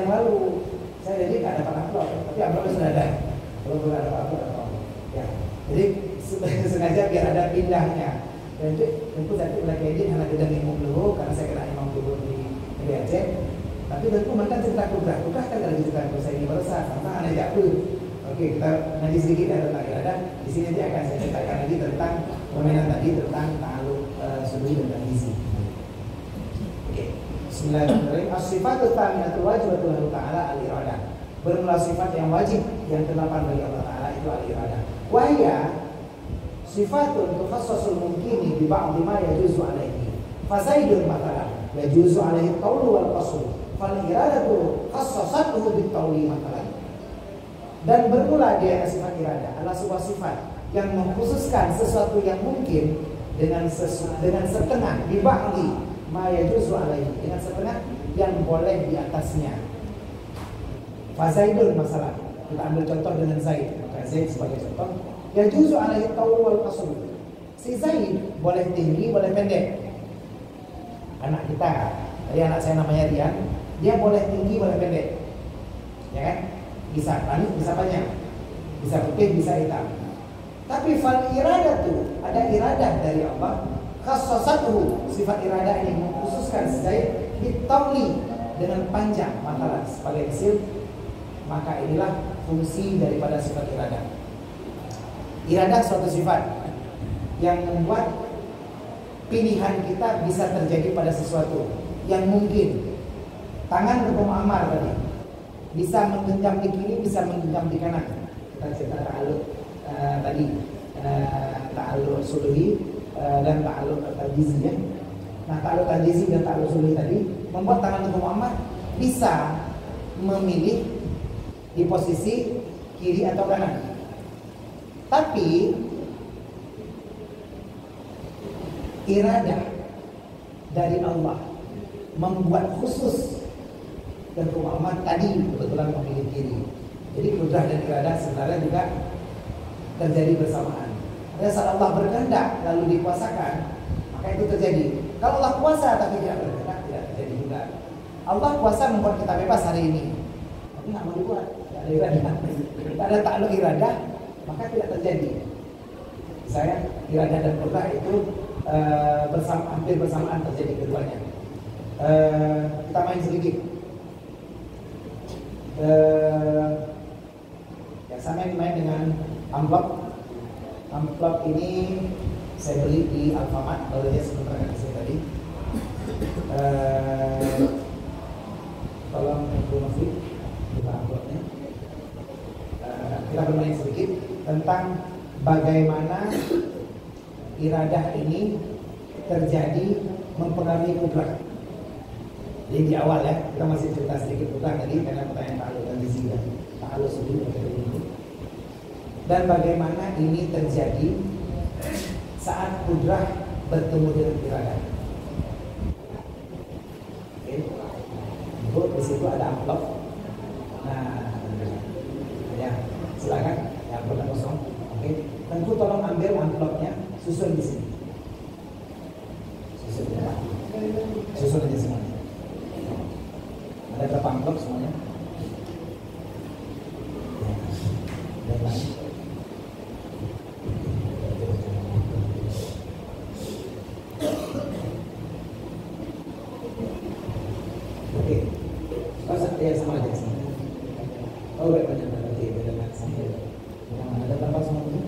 yang lalu. Saya jadi nggak dapat amplop, tapi amplopnya sudah ada. Kalau belum ada amplop, ya. Jadi sengaja biar ada pindahnya. Dan tentu saya mulai kayak anak gedang imam dulu karena saya kena imam dulu di Aceh. Tapi tentu mereka cerita kubrah kan ada cerita saya ini berusaha sama anak jatuh. Oke, kita ngaji sedikit ya tentang iradah. Di sini nanti akan saya ceritakan lagi tentang permainan tadi tentang ta'alluq sudui dan tangizi. Oke. Bismillahirrahmanirrahim. As-sifatul thaminatul wajibatul lahu ta'ala al-iradah. Bermula sifat yang wajib yang ke-8 bagi Allah Ta'ala itu al-iradah. Wa hiya sifatun tukhassasul mumkini bi ba'dhi ma yajuzu alaihi. Fasaidun mathalan yajuzu alaihi qawlu wal qasru. Fal iradatu khassasatuhu bit qawli mathalan. Dan bermula dia sifat iradah adalah sebuah sifat yang mengkhususkan sesuatu yang mungkin dengan setengah di ba'dhi ma yajuzu alaihi, dengan setengah yang boleh di atasnya. Fasaidun masalah. Kita ambil contoh dengan Zaid. Maka Zaid sebagai contoh. Yajuzu alaihi qawl wal qasr. Si Zaid boleh tinggi, boleh pendek. Anak kita, tadi anak saya namanya Rian, dia boleh tinggi, boleh pendek. Ya kan? Bisa panik, bisa banyak. Bisa putih, bisa hitam. Tapi fal iradatu, ada iradah dari Allah. Khassasatuhu, sifat iradah ini mengkhususkan si Zaid bitawli, dengan panjang matalah sebagai kecil. Maka inilah fungsi daripada sifat iradah. Iradah suatu sifat yang membuat pilihan kita bisa terjadi pada sesuatu yang mungkin. Tangan Hukum Ammar tadi bisa menggenggam di kiri, bisa menggenggam di kanan. Kita cerita ta'alluq tadi, ta'alluq suluhi dan ta'alluq tanjizi ya. Nah, ta'alluq tanjizi dan ta'alluq suluhi tadi membuat tangan Hukum Ammar bisa memilih di posisi kiri atau kanan. Tapi iradah dari Allah membuat khusus dan Muhammad tadi kebetulan memilih kiri. Jadi kudrah dan iradah sebenarnya juga terjadi bersamaan. Pada saat Allah berkehendak lalu dikuasakan, maka itu terjadi. Kalau Allah kuasa tapi tidak berkehendak, tidak terjadi juga. Allah kuasa membuat kita bebas hari ini, tapi nggak mau dibuat. Tidak ada ta'alluq iradah, maka tidak terjadi. Saya iradah dan kudrah itu hampir bersamaan terjadi keduanya. Kita main sedikit. Ya, saya main dengan amplop. Amplop ini saya beli di Alfamart, kalau dia sebentar kan saya tadi. Tolong Bu Novi buka amplopnya. Kita bermain sedikit tentang bagaimana iradah ini terjadi mempengaruhi kudrah. Jadi di awal ya, kita masih cerita sedikit kudrah tadi karena pertanyaan ta'alluq dan tanjizi dan ta'alluq suluhi dan bagaimana ini terjadi saat kudrah bertemu dengan iradah. Oke. Bu, di situ ada amplop. Nah, ya, silakan. Ya, amplopnya kosong. Oke. Tentu tolong ambil amplopnya, susun di sini. Susun aja semuanya. Ada berapa amplop semuanya? Dan lain. Oke. Ya sama aja sini. Oh, banyak nanti beda sampai. Ada berapa semuanya?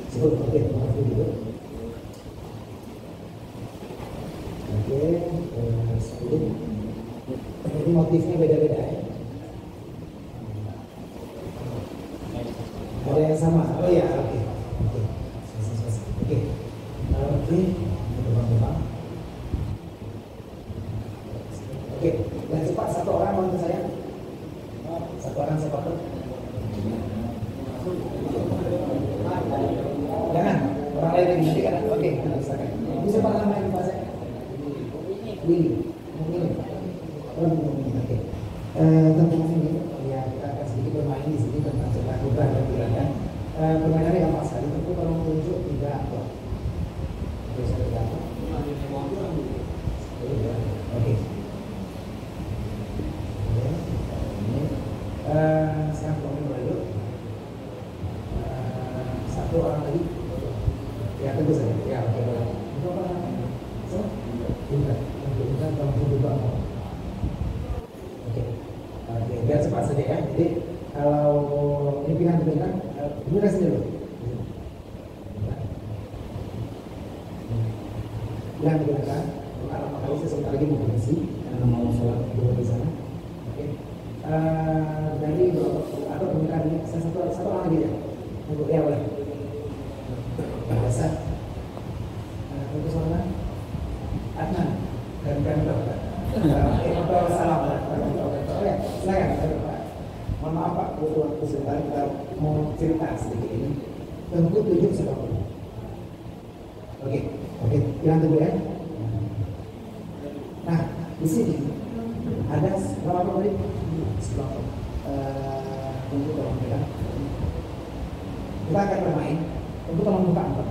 Sebut oke, maaf dulu. Oke, 10. Ini motifnya beda-beda ya. Ada yang sama? Oh iya, oke. Oke. Oke. Oke, yang cepat satu orang bantu saya. Satu orang saya pakai. Jangan, orang lain yang nanti kan. Oke, silakan. Ini siapa namanya Pak saya? Willy. Oke. Tentang ini, ya kita akan sedikit bermain di sini tentang cerita kudrah dan iradah. Permainannya gampang sekali. Tentu kalau tunjuk tidak apa. Oke, itu saja. Ya, oke boleh. Itu apa namanya? So, bukan. Bukan kalau berubah. Oke. Oke, biar cepat saja ya. Jadi kalau ini pilihan diberikan, ini sendiri. Pilihan diberikan. Pertama kali saya sebentar lagi mau mengisi karena mau sholat dulu di sana. Oke. Dari atau pemilihan ini saya satu orang lagi ya. Untuk ya boleh. Biasa. Untuk sana Adnan dan dokter. Salam. Ya, silakan. Mohon maaf Pak, waktu sebentar kita mau cerita sedikit ini. Tentu tujuh sebab. Oke, yang kedua ya. Nah, di sini ada berapa menit? Tunggu tolong ya. Kita akan bermain. Tunggu tolong buka Pak.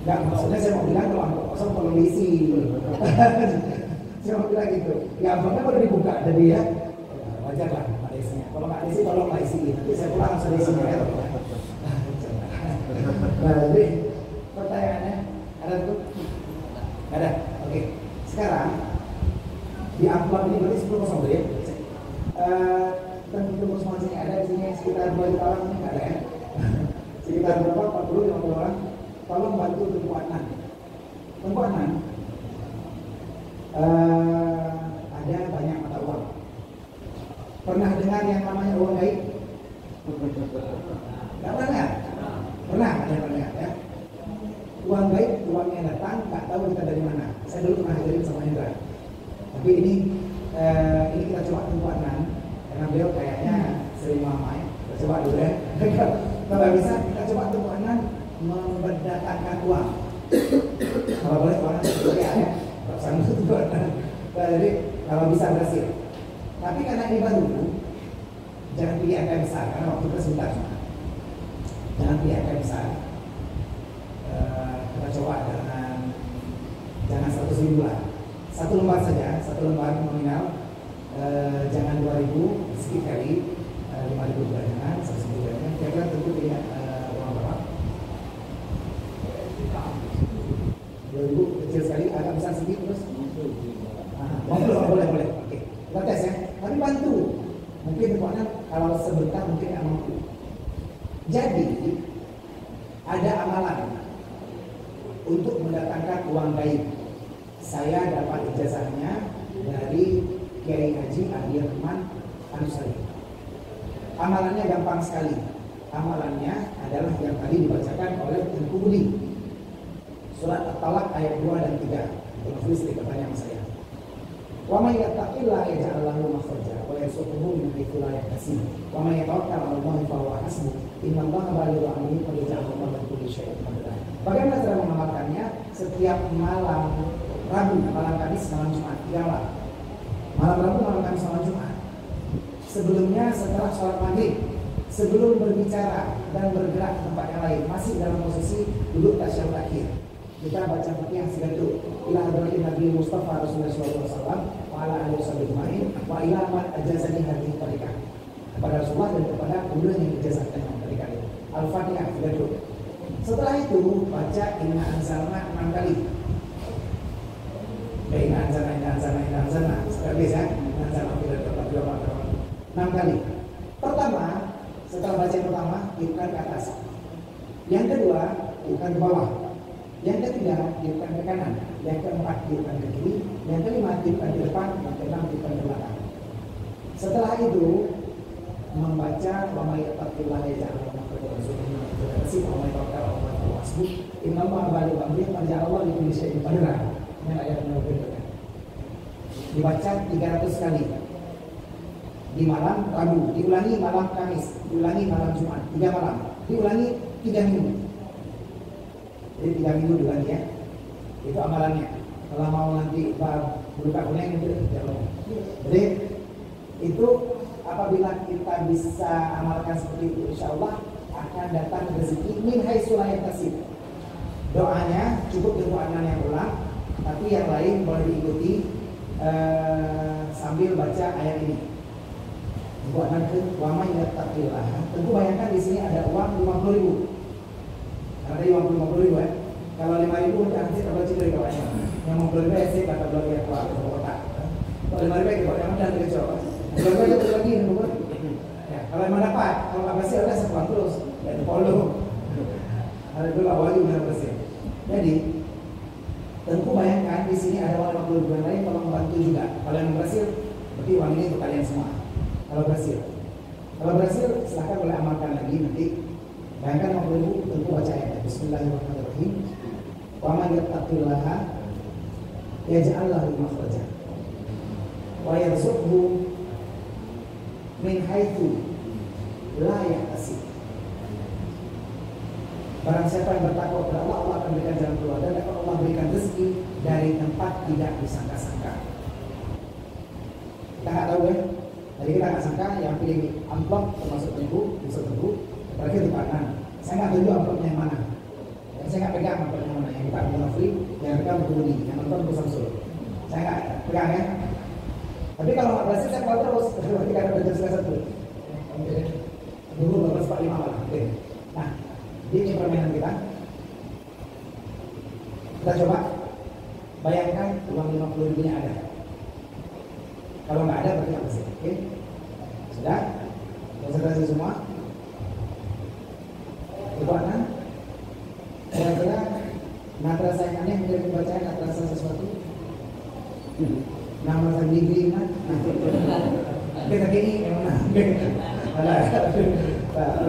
Enggak, maksudnya saya mau bilang kalau angkot kosong tolong diisi. Saya mau bilang gitu. Ya abangnya baru dibuka, jadi ya wajar lah ada isinya. Kalau nggak diisi tolonglah isi. Nanti saya pulang langsung isinya ya. Nah, jadi pertanyaannya ada tuh? Ada. Oke. Sekarang di amplop ini berarti 10 kosong ya. Tunggu semua sini ada di sini sekitar 2 juta orang ini nggak ada ya? Sekitar berapa? 40-50 orang. Tolong bantu Tengku Adnan. Tengku Adnan ada banyak mata uang. Pernah dengar yang namanya uang gaib? Nggak pernah? Pernah ya? Uang gaib, uang yang datang, nggak tahu kita dari mana. Saya dulu pernah ngajarin sama Hendra. Tapi ini kita coba Tengku Adnan karena beliau kayaknya sering mamai. Kita coba dulu ya. Kalau bisa kita coba Tengku Adnan mendatangkan uang. Kalau boleh uang ya, sama itu jadi kalau bisa berhasil. Tapi karena ini baru, jangan pilih angka besar karena waktu kita sebentar. Jangan pilih angka besar. Kita coba jangan 100.000 lah. Satu lembar saja, satu lembar nominal. Jangan 2.000 sedikit kali, 5.000 juga jangan, 100.000 juga jangan. Kira-kira tentu dia uang berapa? 2.000 kecil sekali, agak besar sedikit terus. Boleh. Oke, kita tes ya. Tapi bantu. Mungkin keuangan kalau sebentar mungkin nggak mampu. Jadi ada amalan untuk mendatangkan uang gaib. Saya dapat ijazahnya dari Kiai Haji Ahli Rahman Anusari. Amalannya gampang sekali. Amalannya adalah yang tadi dibacakan oleh Tengku Budi. Surat At-Talaq ayat 2 dan 3. Menulis di pertanyaan saya. Wa may yattaqillaha yaj'al lahu makhraja wa yarzuqhu min haitsu la yahtasib. Wa may yatawakkal 'ala Allahi fa huwa hasbuh. Innallaha balighu amrihi qad ja'ala Allahu li kulli shay'in qadra. Bagaimana cara mengamalkannya? Setiap malam Rabu, malam Kamis, malam Jumat, 3 malam. Malam Rabu, malam Kamis, malam Jumat. Sebelumnya setelah sholat maghrib, sebelum berbicara dan bergerak ke tempat yang lain, masih dalam posisi duduk tasyahud akhir. Kita baca Fatihah segitu. Ila hadratin Nabi Mustafa Rasulullah SAW wa ala alihi wasallam wa ila man ajazani hadhihi tariqah. Kepada Rasulullah dan kepada ulul yang dijazahkan dengan tariqah itu. Al-Fatihah segitu. Setelah itu baca Inna Anzalna 6 kali. Inna Anzalna. Sekali ya. Inna Anzalna tidak dapat 6 kali. Pertama, setelah baca yang pertama, tiupkan ke atas. Yang kedua, tiupkan ke bawah. Yang ketiga, tiupkan ke kanan. Yang keempat, tiupkan ke kiri. Yang kelima, tiupkan ke depan. Yang keenam, tiupkan ke belakang. Setelah itu, membaca wa may yattaqillaha yaj'al lahu makhraja wa yarzuqhu min haitsu la yahtasib wa may yatawakkal 'ala Allahi fa huwa hasbuh. Innallaha balighu amrihi qad ja'ala Allahu li kulli shay'in qadra. Ini ayat yang berikutnya. Dibaca 300 kali. Di malam Rabu, diulangi malam Kamis, diulangi malam Jumat, 3 malam, diulangi 3 minggu. Jadi 3 minggu diulangi ya. Itu amalannya. Kalau mau nanti buka kuning itu jangan. Jadi itu apabila kita bisa amalkan seperti itu, insya Allah akan datang rezeki min haitsu la yahtasib. Doanya cukup dengan yang ulang, tapi yang lain boleh diikuti sambil baca ayat ini. Buat nanti wama yattaqillah. Tentu bayangkan di sini ada uang 50.000. Ada uang 50.000 ya. Kalau 5.000 nanti terbaca dari kawannya. Yang 50.000 ya sih kata belakang ya keluar ke kota. Kalau 5.000 kita yang dan ke Jawa. Kalau itu lagi ya, kalau yang dapat, kalau nggak bersih udah sepulang terus. Ya di polo. Ada dulu awalnya udah bersih. Jadi tentu bayangkan di sini ada uang 50.000 yang lain tolong bantu juga. Kalau yang berhasil, berarti uang ini untuk kalian semua. Kalau berhasil, silahkan boleh amalkan lagi nanti. Bayangkan 50.000 tentu baca ayat. Bismillahirrahmanirrahim. Wa man yattaqillaha yaj'al lahu makhraja wa yarzuqhu min haitsu la yahtasib. Barang siapa yang bertakwa kepada Allah, Allah akan berikan jalan keluar, dan akan Allah berikan rezeki dari tempat tidak disangka-sangka. Kita nggak tahu ya. Jadi kita nggak sangka yang pilih amplop termasuk ibu, bisa tunggu. Terakhir di kanan. Saya nggak tahu amplopnya yang mana. Dan saya nggak pegang amplopnya yang mana. Yang kita ambil free, yang pegang berbunyi, yang nonton Bu Samsul. Saya nggak pegang ya. Tapi kalau nggak berhasil saya keluar terus. Ketika ada jam setengah 1. Dulu 12.45 malam. Oke. Nah, ini permainan kita. Kita coba bayangkan uang 50.000 nya ada. Kalau nggak ada berarti nggak bersih. Oke? Sudah? Konsentrasi semua. Ibadah. Kira-kira natra sayangannya menjadi pembacaan nggak terasa sesuatu? Nama sendiri kan? Kita gini yang mana?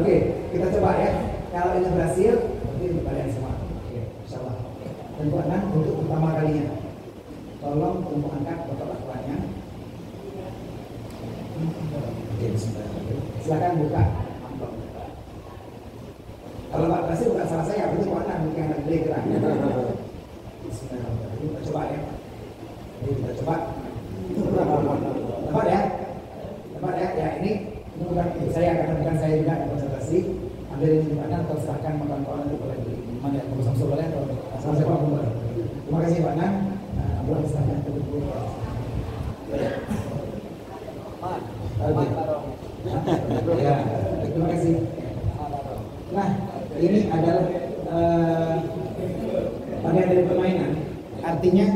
Oke, kita coba ya. Kalau ini berhasil, berarti untuk kalian semua. Oke, insyaallah. Dan buat untuk pertama kalinya, tolong untuk angkat bapak lakuannya. Oke, silakan buka amplop. Kalau nggak berhasil bukan salah saya, berarti buat mungkin yang lagi gerak. Bismillahirrahmanirrahim. Kita coba ya. Jadi kita coba. Dapat ya? Dapat ya? Ya ini bukan saya, karena bukan saya juga yang konsentrasi. Ambil ini di mana atau serahkan kawan-kawan itu boleh di mana ya? Kamu Samsul boleh atau sama siapa pun boleh. Terima kasih Pak Nan. Boleh silahkan ke buku. Ya, terima kasih. Nah, ini adalah bagian dari permainan. Artinya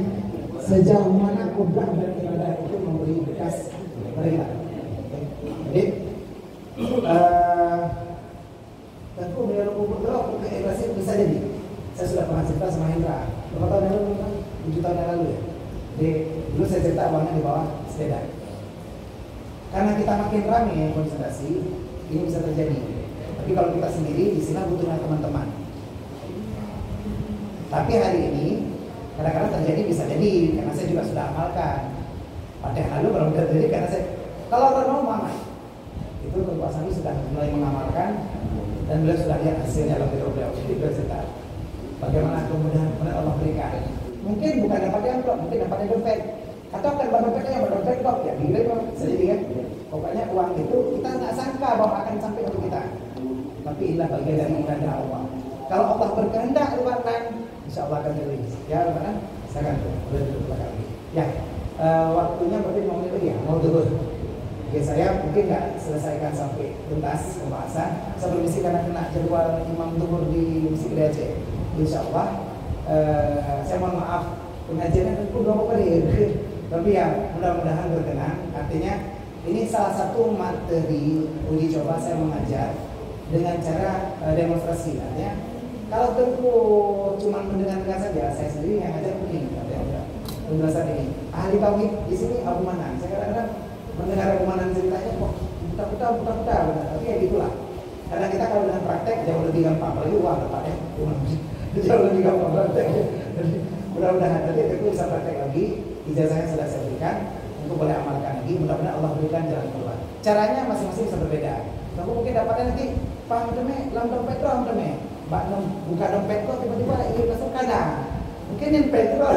sejauh mana kodrat dan ibadah itu memberi bekas kepada kita. Jadi tentu beliau kalau ikhlas bisa jadi. Saya sudah pernah cerita sama Hendra berapa tahun yang lalu, 7 tahun yang lalu ya. Jadi dulu saya cerita uangnya di bawah sepeda. Karena kita makin ramai konsentrasi, ini bisa terjadi. Tapi kalau kita sendiri di sini butuh teman-teman. Tapi hari ini kadang-kadang terjadi, bisa jadi karena saya juga sudah amalkan. Pada yang lalu belum terjadi karena saya kalau mau mama itu kekuasaan sudah mulai mengamalkan dan beliau sudah lihat hasilnya dalam video beliau. Jadi beliau cerita bagaimana kemudahan Allah berikan. Mungkin bukan dapatnya amplop, mungkin dapatnya dompet. Atau akan dompetnya yang berdompet kok ya, gila bisa jadi kan. Pokoknya uang itu kita nggak sangka bahwa akan sampai ke kita. Tapi inilah bagian dari ibadah Allah. Kalau Allah berkehendak luarkan, insya Allah akan terjadi. Ya, kan? Saya akan boleh duduk belakang. Ya, waktunya berarti mau ini ya, mau turun. Oke, saya mungkin nggak selesaikan sampai tuntas pembahasan. Saya permisi karena kena jadwal imam zuhur di Masjid Aceh. Insya Allah, saya mohon maaf pengajiannya kan berapa kali. Tapi ya mudah-mudahan berkenan. Artinya ini salah satu materi uji coba saya mengajar dengan cara demonstrasi. Artinya kalau tentu cuma mendengarkan saja, saya sendiri yang ngajar begini. Penjelasan ini ahli tauhid di sini Abu Manan. Saya kadang-kadang mendengar Abu Manan ceritanya kok putar-putar, tapi ya gitulah. Karena kita kalau dengan praktek jauh lebih gampang, apalagi uang tepatnya jauh lebih gampang praktek. Jadi mudah-mudahan nanti itu bisa praktek lagi. Ijazahnya sudah saya berikan untuk boleh amalkan lagi. Mudah-mudahan Allah berikan jalan keluar. Caranya masing-masing bisa berbeda. Kamu mungkin dapatnya nanti paham deme, lam dompet doang deme. Mbak buka dompet kok tiba-tiba ingin masuk kadang. Mungkin yang petrol.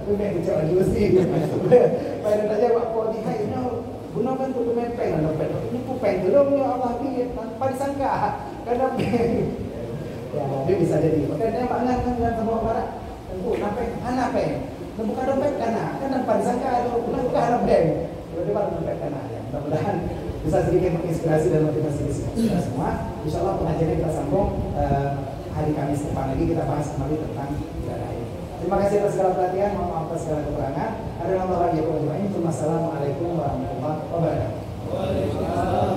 Bukan kecil lagi sih. Pada saja Pak Podi, hai, gunakan untuk peng, ada petrol. Ini peng belum ya Allah bi, tanpa disangka. Karena ya, dia bisa jadi. Makanya makna kan sama barat. Tentu, anak peng. Bukan dompet karena kan tanpa disangka bukan anak peng. Tiba-tiba dompet karena ya. Mudah-mudahan bisa sedikit menginspirasi dan motivasi kita semua. Insya Allah pengajiannya kita sambung hari Kamis depan lagi, kita bahas kembali tentang ibadah ini. Terima kasih atas segala perhatian, mohon maaf atas segala kekurangan. Assalamualaikum warahmatullahi wabarakatuh.